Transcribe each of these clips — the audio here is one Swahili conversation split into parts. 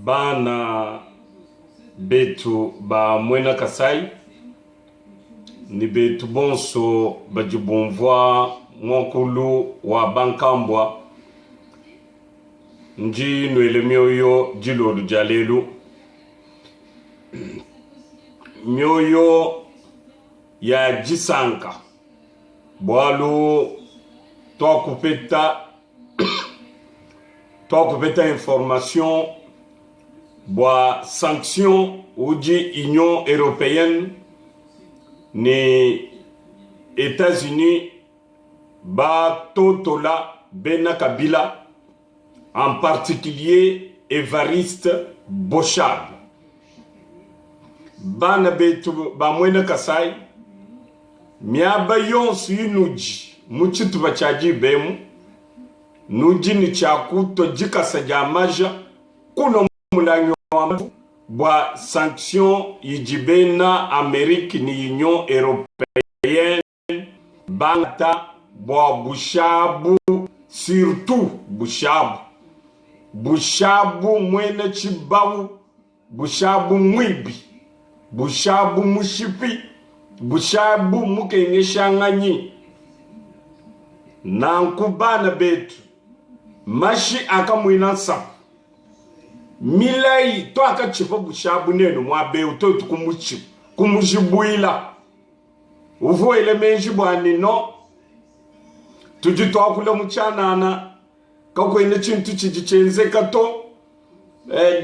bana betu ba mwena Kasai ni betu bonso bajibonvwa mwankulu wa bankambwa nji nwele mioyo jilodu jalelu mioyo ya jisanka bwalu to kupeta information bwa sanction uji Union Européenne ni États-Unis ba totola bena Kabila, en particulier Evariste Boshab. Bana betu ba mwena Kasai miaba yonsu inuji muchitu bachaji bemu nuji ni chakuto jikasa jamaja kuno mulanyo bwa sanction yijibena Amerique ni Union Européenne banta bwa Bushabu, surtout Bushabu mwene chibawu, Bushabu mwibi, Bushabu mushipi, Bushabu mukengeshanganyi. Na nkubana betu mashi akamwina sapu milai to akachipa Bushabu nenu mwabe utotu kumujibuila uvo ile menji bwani no tujito akula mchanana kako ine chintu chijichenze kato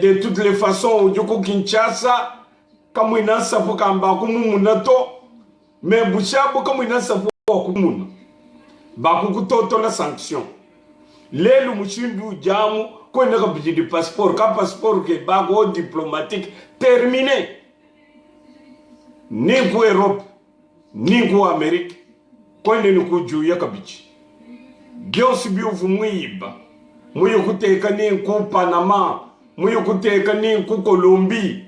de toutes les façons ujuku Kinshasa kamwina sapu kamba kumumuna to me Bushabu kamwina sapu kumuna bakukutoto la sanction lelu mchindu jamu ko ne kabiji di passeport ka passeport ke bago diplomatique terminé ni ku Europe ni ku Amerique ko ne ku juya kabiji gyosi bi uvumwiba muyo kuteka ni ku Panama muyo kuteka ni ku Colombie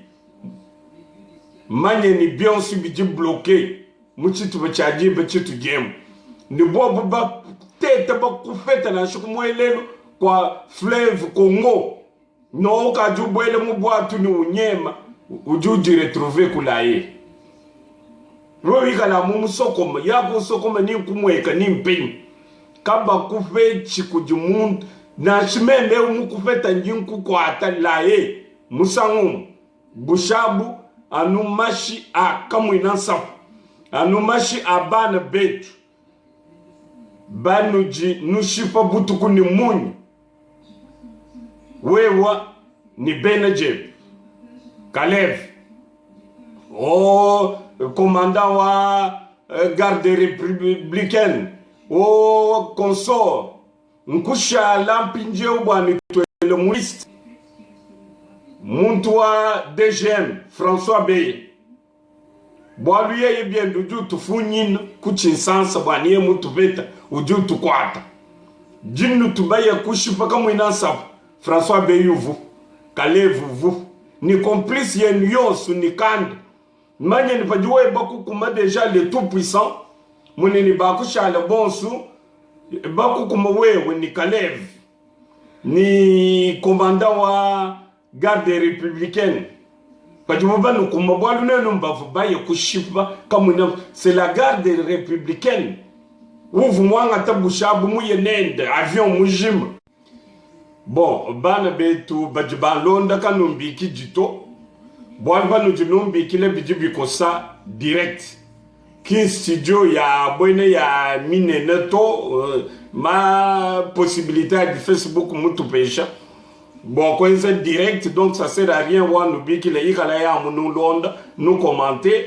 manye ni bionsi biji bloqué muchitu bachaji bachitu game ni bobo ba tete ba kufeta na shukumwelelo kwa fleuve Congo no kajubwele mubwatu ni unyema ujuji retrouver kulaye roika la mumusokoma yako sokoma ni kumweka ni mpeni kaba kufechi kujimundu na shimende umukufeta njinku kwa atalaye musangum Bushabu anumashi akamwina sapu anumashi abana betu banuji nushipa butuku ni munyu wewa ni Benajeb Kalev commandant wa garde républicaine consort nkusha lampinje ubwani twele mwist muntu wa DGM François Beye bwalu yeye bien uju tufunyina kuchinsansa bwani ye mutu beta uju tukwata jinnu tubaya kushipa kamwina sapu François Beyuvu Kalevu ni complice yen yonsu ni kandi manye ni pajuwe baku kuma deja le tout puissant mune ni baku shale bonsu baku kuma wewe ni Kalev ni commandant wa garde républicaine pajuwe banu kuma bwalu nenu mbavu baye kushipa kamwina c'est la garde républicaine uvu mwanga tabushabu muye nende avion mujima. Bon, bana betu bajiban londa kanumbi ki jito bwalba nujinumbi kile bijibi kosa direct ki studio ya bwene ya mine neto ma possibilité de Facebook mutu pesha bon kwenze direct donc ça sert à rien wa nubi kile ikala ya munu londa nu commenter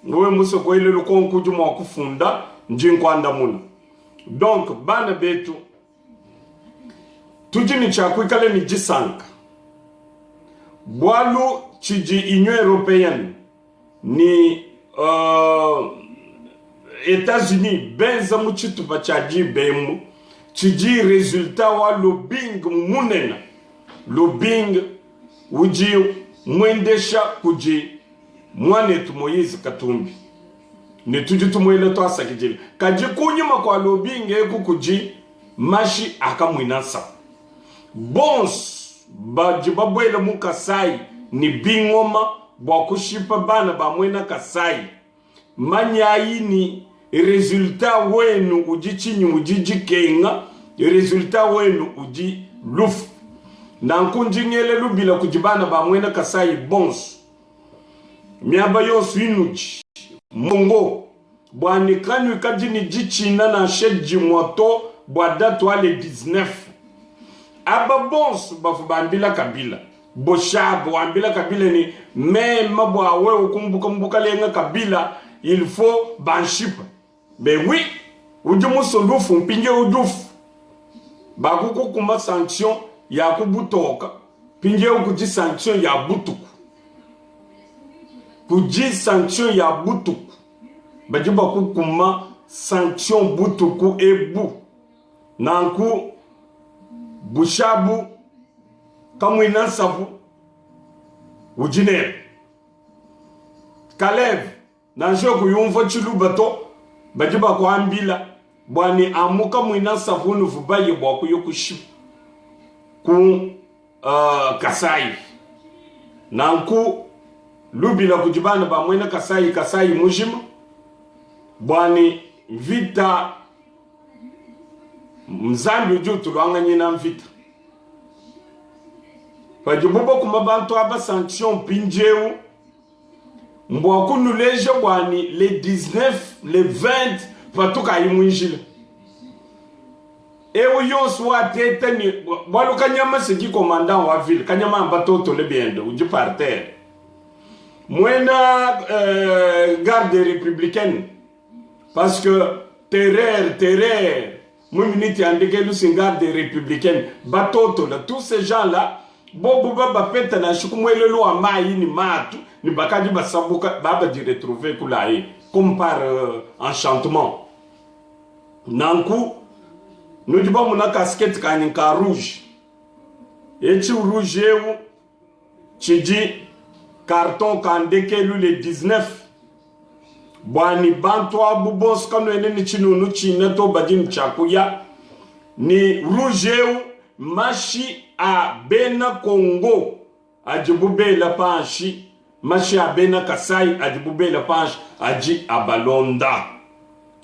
we muso ko ile lukonku juma kufunda njinkwanda muna donc bana betu tujini chakui kale ni jisanka bwalu chiji Union Européenne ni États-Unis benza muchitu bachaji bemu chiji resultat wa lobbying munena lobbying uji mwendesha kuji mwanetu Moise Katumbi ne tujitu mwele to asakijili kaji kunyuma kwa lobbying eku kuji mashi akamwinasa bons bajiba bwele mu Kasai ni bingoma bwa kushipa bana ba mwena Kasai manyayi ni resultat wenu uji chinyi ujiji kenga resultat wenu uji lufu na nkunjingele lubila kujibana ba mwena Kasai bons miaba yonsu inuji mongo bwani kanyu kajini jichina na sheji mwato bwa datu ale 19 aba bons bafu bambila kabila boshabo ambila kabila ni même bwa we ukumbuka lenga kabila il faut banship ben oui ujumu solufu mpinge udufu bakuku kuma sanction ya kubutoka pinge ukuji sanction ya butuku kuji sanction ya butuku bajiba kukuma sanction butuku ebu nanku bushabu kamwina sabu ujine Kalev na joku yumva chilubato bajiba kwa ambila bwani amuka mwina sabu nufubaye bwaku yokushipu ku Kasai nanku lubila kujibana ba mwena Kasai mujima bwani vita mzambi ujutu luanga nyina mvita pajibubo kumabantu aba sanction pinjeu mbwaku nuleje bwani le 19 le 20 patuka imwinjila ewe yonsu wa tete ni walu kanyama seki commandant wa ville kanyama ambatoto le biendo uji par terre mwena garde républicaine parce que terreur minute andeke lu garde républicaine batoto là tous ces gens là bobu baba peta na shukumwele lu amayi ni matu ni bakaji basabuka baba di retrouver kulaye comme par enchantement nanku nous disons que la casquette est rouge. Et tu rouge, tu dis carton quand le 19. Bwani bantwa bubons quand nous sommes chino nous chino badin chakuya ni rouge machi a bena Congo a djibube la panchi machi a bena Kasai a djibube la panchi a dji a Balonda.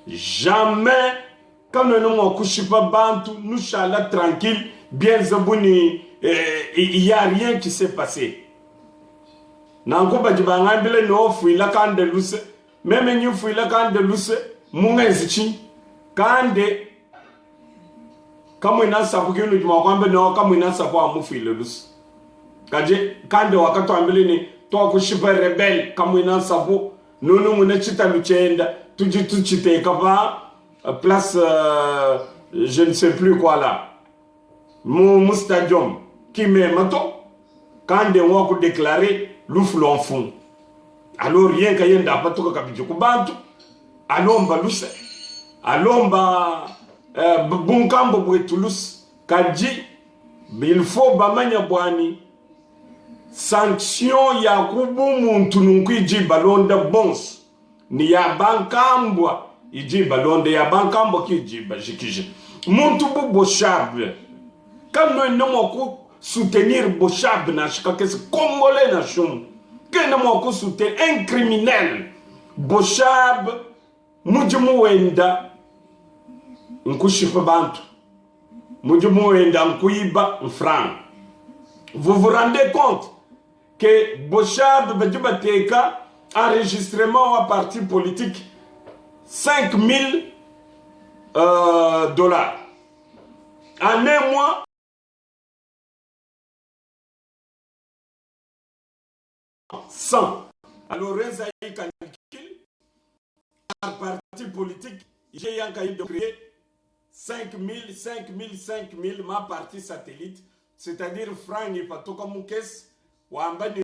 Jamais quand nous sommes couchés bantu, nous sommes tranquilles, bien zabouni, il n'y a rien qui s'est passé. Nanko badibanga bile no fuila kande luce, même nous fuila kande luce, munga zichi, kande, kama ina sapu kinu juma kwambe no kama ina sapu amu fuila luce. Kaje kande wakato ambile ni to kushipa rebel kama ina sapu, nunu mune chita luchenda, tuji chite kapa. Place, je ne sais plus quoi là. Mon stadium qui m'est maintenant, quand des mois pour déclarer, l'ouf l'enfant. Alors rien qu'à y a pas tout capitule kubantu, alomba luce, alomba bunkambo bretulus, kaji, il faut bamanya bwani. Sanction ya kubu muntu nunkuiji balonda bons, ni ya bankambwa. Iji balonde ya bankambo ki iji bajikije muntu bu boshab quand nous n'avons soutenir boshab na shikakese congolais na shum que nous soutenir un criminel boshab mujimu wenda nkushifa bantu mujimu wenda nkuiba franc. Vous vous rendez compte que boshab bajibateka enregistrement à parti politique 5 000 dollars. En un mois, alors, Rezaï calcule par parti politique, j'ai un cahier de créer 5 000, ma partie satellite, c'est-à-dire franc et pas tout comme caisse, ou en bas de